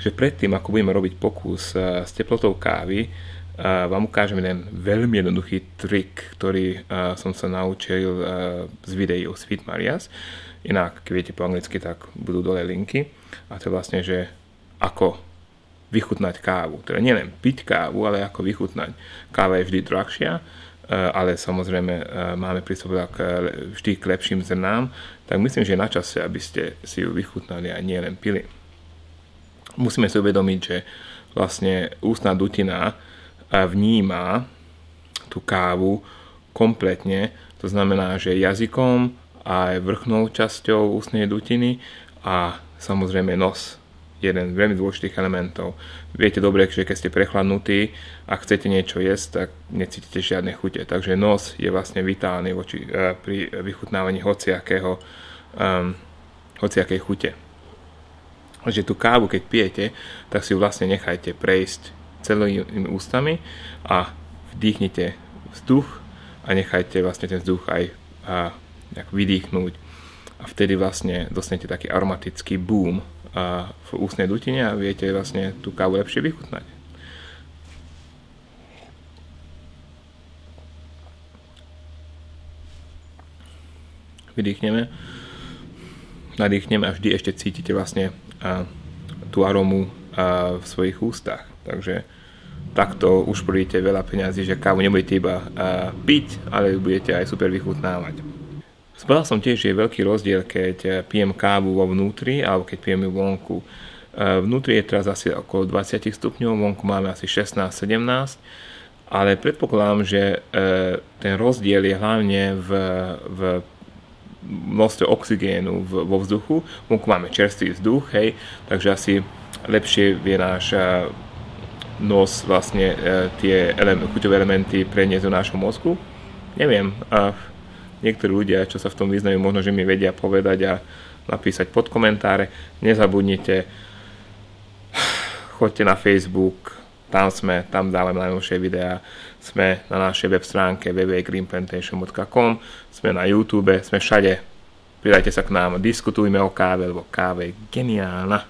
Takže predtým, ako budeme robiť pokus s teplotou kávy, vám ukážem jeden veľmi jednoduchý trik, ktorý som sa naučil z videí o Sweet Marias. Inak, keď viete po anglicky, tak budú dole linky. A to je vlastne, že ako vychutnať kávu. Teda nielen piť kávu, ale ako vychutnať. Káva je vždy drahšia, ale samozrejme máme prístup vždy k lepším zrnám, tak myslím, že je na čase, aby ste si ju vychutnali a nielen pili. Musíme si uvedomiť, že vlastne ústna dutina vníma tú kávu kompletne, to znamená, že jazykom a aj vrchnou časťou ústnej dutiny a samozrejme nos, jeden z veľmi dôležitých elementov. Viete dobre, že keď ste prechladnutí a chcete niečo jesť, tak necítite žiadne chute. Takže nos je vlastne vitálny pri vychutnávaní hociakej chute. Takže tú kávu, keď pijete, tak si ju vlastne nechajte prejsť celými ústami a vdýchnite vzduch a nechajte vlastne ten vzduch aj vydýchnúť. A vtedy vlastne dostanete taký aromatický boom v ústnej dutine a viete vlastne tú kávu lepšie vychutnať. Vydýchneme, nadýchneme a vždy ešte cítite vlastne tú arómu v svojich ústach. Takže takto ušporíte veľa peňazí, že kávu nebudete iba piť, ale budete aj super vychutnávať. Zbadal som tiež, že je veľký rozdiel, keď pijem kávu vo vnútri alebo keď pijem ju vonku. Vnútri je teraz asi okolo 20 stupňov, vonku máme asi 16-17, ale predpokladám, že ten rozdiel je hlavne v množstve oxygénu vo vzduchu. Vonku máme čerstvý vzduch, hej, takže asi lepšie vie náš nos vlastne tie chuťové elementy preniesť do nášho mozgu. Neviem, niektorí ľudia, čo sa v tom vyznajú, možno, že mi vedia povedať a napísať pod komentáre. Nezabudnite, choďte na Facebook, tam dávame najnovšie videá, sme na našej web stránke www.greenplantation.com, sme na YouTube, sme všade. Pridajte sa k nám, diskutujme o káve, lebo káva je geniálna.